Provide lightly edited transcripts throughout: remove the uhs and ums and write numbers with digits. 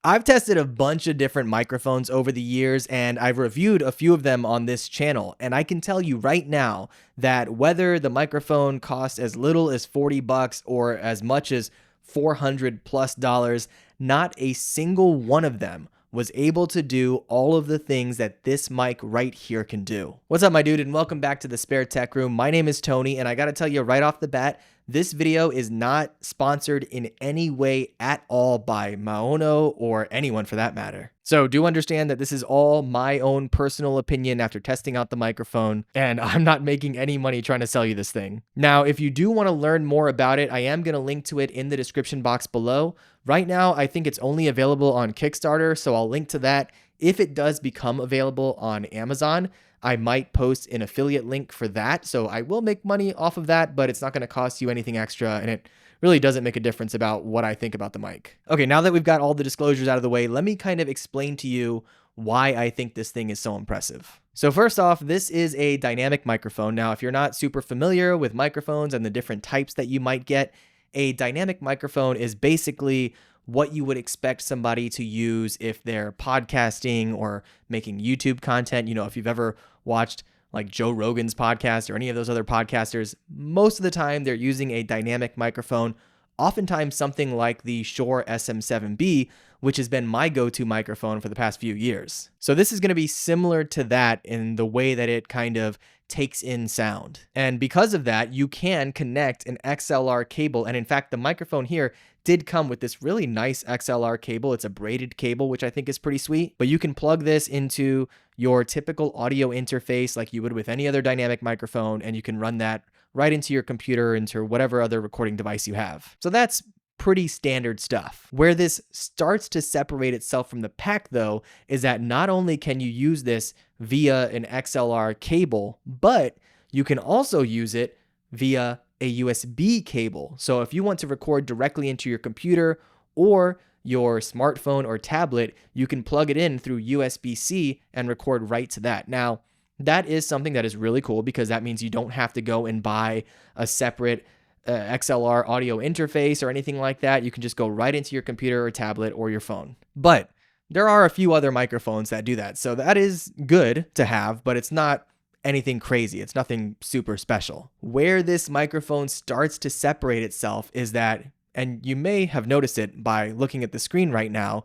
I've tested a bunch of different microphones over the years, and I've reviewed a few of them on this channel, and I can tell you right now that whether the microphone costs as little as 40 bucks or as much as $400+, not a single one of them was able to do all of the things that this mic right here can do. What's up, my dude, and welcome back to the Spare Tech Room. My name is Tony, and I gotta tell you right off the bat, this video is not sponsored in any way at all by Maono or anyone for that matter. So do understand that this is all my own personal opinion after testing out the microphone, and I'm not making any money trying to sell you this thing. Now, if you do want to learn more about it, I am going to link to it in the description box below. Right now, I think it's only available on Kickstarter, so I'll link to that. If it does become available on Amazon, I might post an affiliate link for that, so I will make money off of that, but it's not going to cost you anything extra, and it really doesn't make a difference about what I think about the mic. Okay, now that we've got all the disclosures out of the way, let me kind of explain to you why I think this thing is so impressive. So first off, this is a dynamic microphone. Now, if you're not super familiar with microphones and the different types that you might get, a dynamic microphone is basically what you would expect somebody to use if they're podcasting or making YouTube content. You know, if you've ever watched like Joe Rogan's podcast or any of those other podcasters, most of the time they're using a dynamic microphone, oftentimes something like the Shure SM7B, which has been my go-to microphone for the past few years. So this is going to be similar to that in the way that it kind of takes in sound. And because of that, you can connect an XLR cable. And in fact, the microphone here did come with this really nice XLR cable. It's a braided cable, which I think is pretty sweet. But you can plug this into your typical audio interface like you would with any other dynamic microphone, and you can run that right into your computer, into whatever other recording device you have. So that's pretty standard stuff. Where this starts to separate itself from the pack, though, is that not only can you use this via an XLR cable, but you can also use it via a USB cable. So if you want to record directly into your computer or your smartphone or tablet, you can plug it in through USB-C and record right to that. Now, that is something that is really cool because that means you don't have to go and buy a separate XLR audio interface or anything like that. You can just go right into your computer or tablet or your phone. But there are a few other microphones that do that. So that is good to have, but it's not anything crazy. It's nothing super special. Where this microphone starts to separate itself is that, and you may have noticed it by looking at the screen right now,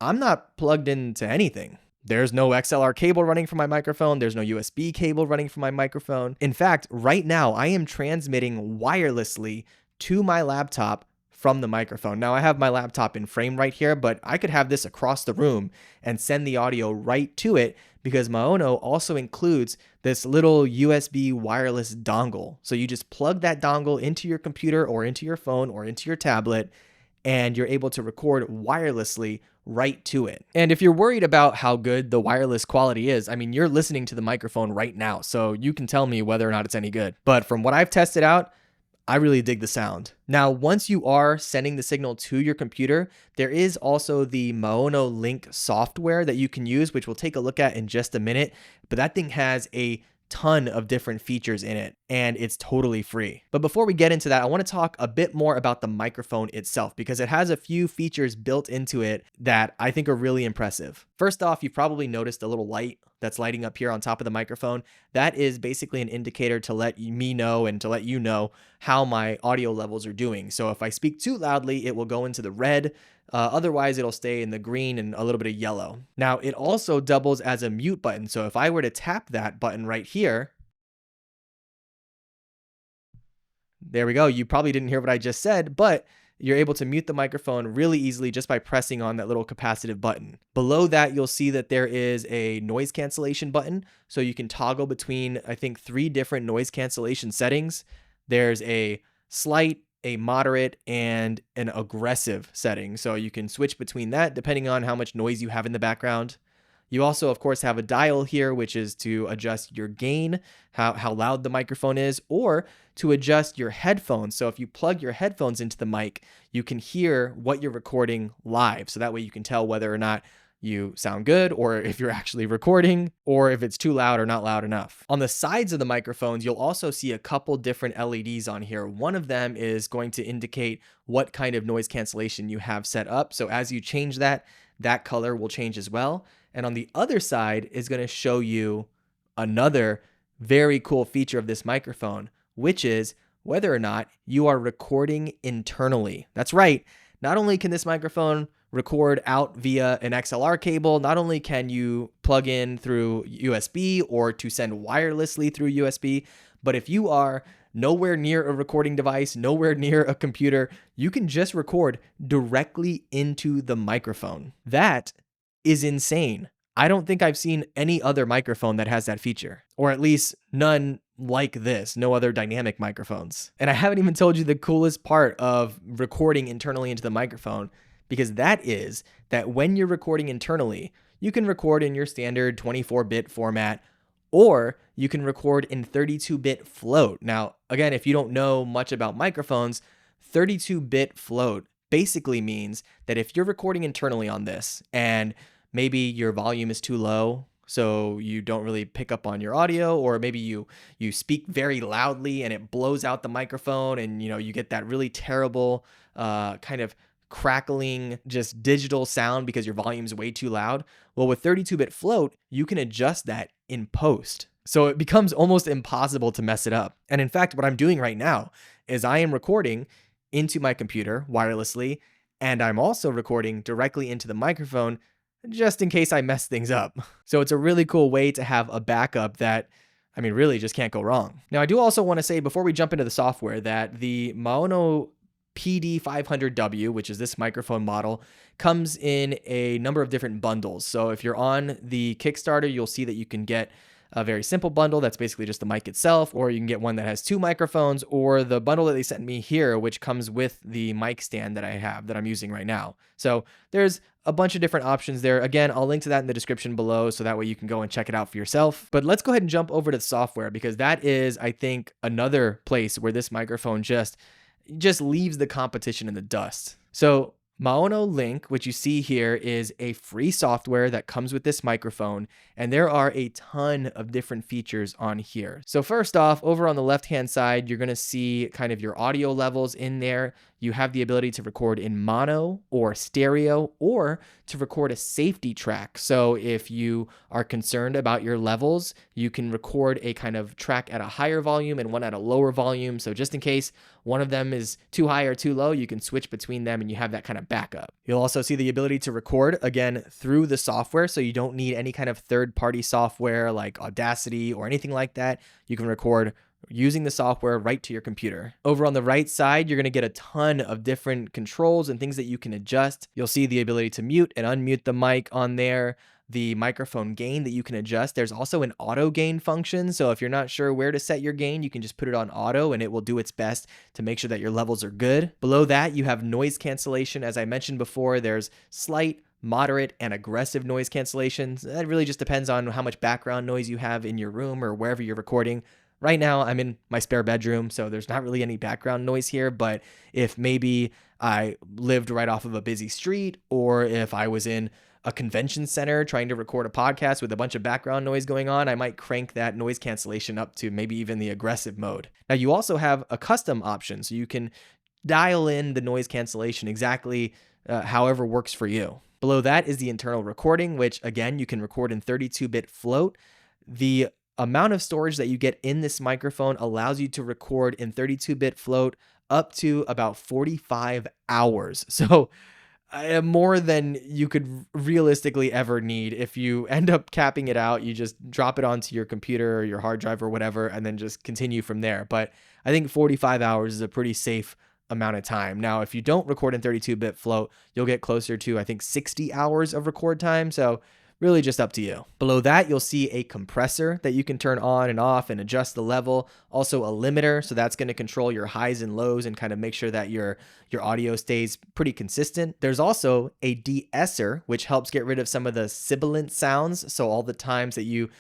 I'm not plugged into anything. There's no XLR cable running from my microphone. There's no USB cable running from my microphone. In fact, right now I am transmitting wirelessly to my laptop from the microphone. Now I have my laptop in frame right here, but I could have this across the room and send the audio right to it because Maono also includes this little USB wireless dongle. So you just plug that dongle into your computer or into your phone or into your tablet, and you're able to record wirelessly right to it. And if you're worried about how good the wireless quality is, I mean, you're listening to the microphone right now, so you can tell me whether or not it's any good. But from what I've tested out, I really dig the sound. Now, once you are sending the signal to your computer, there is also the MaonoLink software that you can use, which we'll take a look at in just a minute. But that thing has a ton of different features in it, and it's totally free. But before we get into that, I want to talk a bit more about the microphone itself because it has a few features built into it that I think are really impressive. First off, you've probably noticed a little light that's lighting up here on top of the microphone. That is basically an indicator to let me know and to let you know how my audio levels are doing. So if I speak too loudly, it will go into the red. Otherwise, it'll stay in the green and a little bit of yellow. Now, it also doubles as a mute button. So if I were to tap that button right here, there we go. You probably didn't hear what I just said, but you're able to mute the microphone really easily just by pressing on that little capacitive button. Below that, you'll see that there is a noise cancellation button. So you can toggle between, I think, 3 different noise cancellation settings. There's a slight, a moderate, and an aggressive setting. So you can switch between that depending on how much noise you have in the background. You also, of course, have a dial here, which is to adjust your gain, how loud the microphone is, or to adjust your headphones. So if you plug your headphones into the mic, you can hear what you're recording live. So that way you can tell whether or not you sound good, or if you're actually recording, or if it's too loud or not loud enough. On the sides of the microphones, you'll also see a couple different LEDs on here. One of them is going to indicate what kind of noise cancellation you have set up. So as you change that, that color will change as well. And on the other side is going to show you another very cool feature of this microphone, which is whether or not you are recording internally. That's right. Not only can this microphone record out via an XLR cable, not only can you plug in through USB or to send wirelessly through USB, but if you are nowhere near a recording device, nowhere near a computer, you can just record directly into the microphone. That is insane. I don't think I've seen any other microphone that has that feature, or at least none like this, no other dynamic microphones. And I haven't even told you the coolest part of recording internally into the microphone, because that is that when you're recording internally, you can record in your standard 24-bit format, or you can record in 32-bit float. Now, again, if you don't know much about microphones, 32-bit float basically means that if you're recording internally on this and maybe your volume is too low, so you don't really pick up on your audio, or maybe you speak very loudly and it blows out the microphone, and you get that really terrible kind of crackling, just digital sound because your volume's way too loud. Well, with 32-bit float, you can adjust that in post. So it becomes almost impossible to mess it up. And in fact, what I'm doing right now is I am recording into my computer wirelessly, and I'm also recording directly into the microphone just in case I mess things up. So it's a really cool way to have a backup that, really just can't go wrong. Now, I do also want to say before we jump into the software that the Maono PD500W, which is this microphone model, comes in a number of different bundles. So if you're on the Kickstarter, you'll see that you can get a very simple bundle that's basically just the mic itself, or you can get one that has 2 microphones, or the bundle that they sent me here, which comes with the mic stand that I have that I'm using right now. So there's a bunch of different options there. Again, I'll link to that in the description below, so that way you can go and check it out for yourself. But let's go ahead and jump over to the software, because that is, I think, another place where this microphone just leaves the competition in the dust. So MaonoLink, which you see here, is a free software that comes with this microphone, and there are a ton of different features on here. So first off, over on the left-hand side, you're going to see kind of your audio levels in there. You have the ability to record in mono or stereo, or to record a safety track. So if you are concerned about your levels, you can record a kind of track at a higher volume and one at a lower volume. So just in case one of them is too high or too low, you can switch between them and you have that kind of backup. You'll also see the ability to record, again, through the software. So you don't need any kind of third-party software like Audacity or anything like that. You can record using the software right to your computer. Over on the right side, you're going to get a ton of different controls and things that you can adjust. You'll see the ability to mute and unmute the mic on there, the microphone gain that you can adjust. There's also an auto gain function. So if you're not sure where to set your gain, you can just put it on auto and it will do its best to make sure that your levels are good. Below that, you have noise cancellation. As I mentioned before, there's slight, moderate, and aggressive noise cancellations. That really just depends on how much background noise you have in your room or wherever you're recording. Right now, I'm in my spare bedroom, so there's not really any background noise here, but if maybe I lived right off of a busy street, or if I was in a convention center trying to record a podcast with a bunch of background noise going on, I might crank that noise cancellation up to maybe even the aggressive mode. Now, you also have a custom option, so you can dial in the noise cancellation exactly however works for you. Below that is the internal recording, which again, you can record in 32-bit float. The amount of storage that you get in this microphone allows you to record in 32-bit float up to about 45 hours. So more than you could realistically ever need. If you end up capping it out, you just drop it onto your computer or your hard drive or whatever, and then just continue from there. But I think 45 hours is a pretty safe amount of time. Now, if you don't record in 32-bit float, you'll get closer to, I think, 60 hours of record time. So really just up to you. Below that, you'll see a compressor that you can turn on and off and adjust the level. Also a limiter, so that's going to control your highs and lows and kind of make sure that your audio stays pretty consistent. There's also a de-esser, which helps get rid of some of the sibilant sounds. So all the times that you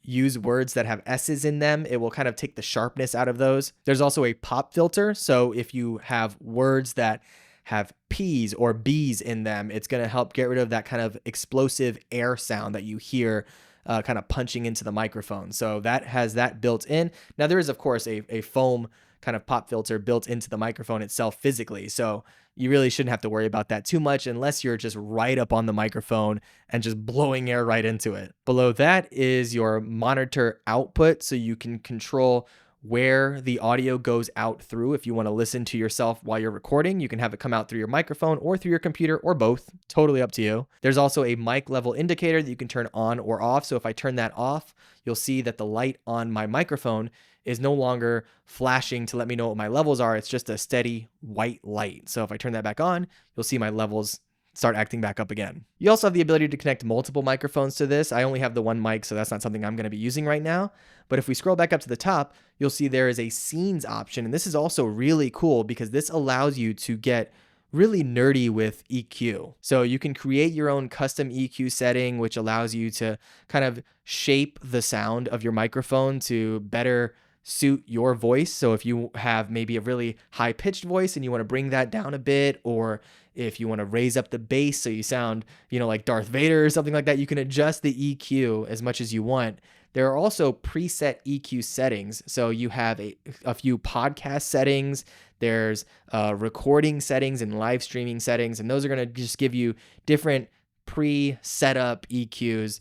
use words that have S's in them, it will kind of take the sharpness out of those. There's also a pop filter. So if you have words that have P's or B's in them. It's going to help get rid of that kind of explosive air sound that you hear kind of punching into the microphone. So that has that built in. Now there is of course a foam kind of pop filter built into the microphone itself physically. So you really shouldn't have to worry about that too much unless you're just right up on the microphone and just blowing air right into it. Below that is your monitor output, so you can control where the audio goes out through. If you want to listen to yourself while you're recording, you can have it come out through your microphone or through your computer or both. Totally up to you. There's also a mic level indicator that you can turn on or off. So if I turn that off, you'll see that the light on my microphone is no longer flashing to let me know what my levels are. It's just a steady white light. So if I turn that back on, you'll see my levels start acting back up again. You also have the ability to connect multiple microphones to this. I only have the one mic, so that's not something I'm going to be using right now. But if we scroll back up to the top, you'll see there is a scenes option. And this is also really cool because this allows you to get really nerdy with EQ. So you can create your own custom EQ setting, which allows you to kind of shape the sound of your microphone to better suit your voice. So if you have maybe a really high pitched voice and you want to bring that down a bit, or if you want to raise up the bass so you sound, like Darth Vader or something like that, you can adjust the EQ as much as you want. There are also preset EQ settings. So you have a few podcast settings. There's recording settings and live streaming settings. And those are going to just give you different pre-set up EQs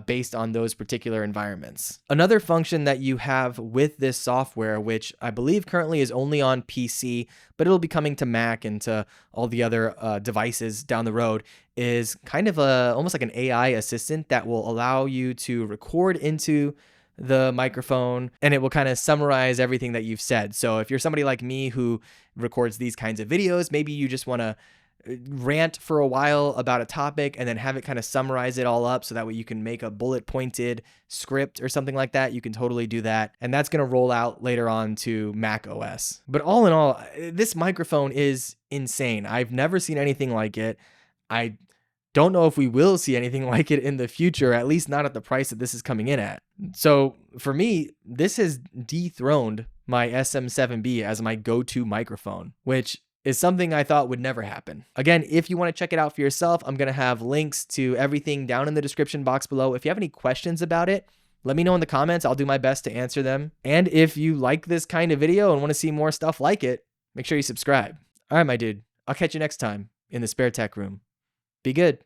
based on those particular environments. Another function that you have with this software, which I believe currently is only on PC, but it'll be coming to Mac and to all the other devices down the road, is kind of almost like an AI assistant that will allow you to record into the microphone and it will kind of summarize everything that you've said. So if you're somebody like me who records these kinds of videos, maybe you just want to rant for a while about a topic and then have it kind of summarize it all up so that way you can make a bullet pointed script or something like that. You can totally do that. And that's going to roll out later on to Mac OS. But all in all, this microphone is insane. I've never seen anything like it. I don't know if we will see anything like it in the future, at least not at the price that this is coming in at. So for me, this has dethroned my SM7B as my go-to microphone, which is something I thought would never happen. Again, if you want to check it out for yourself, I'm going to have links to everything down in the description box below. If you have any questions about it, let me know in the comments. I'll do my best to answer them. And if you like this kind of video and want to see more stuff like it, make sure you subscribe. All right, my dude. I'll catch you next time in the spare tech room. Be good.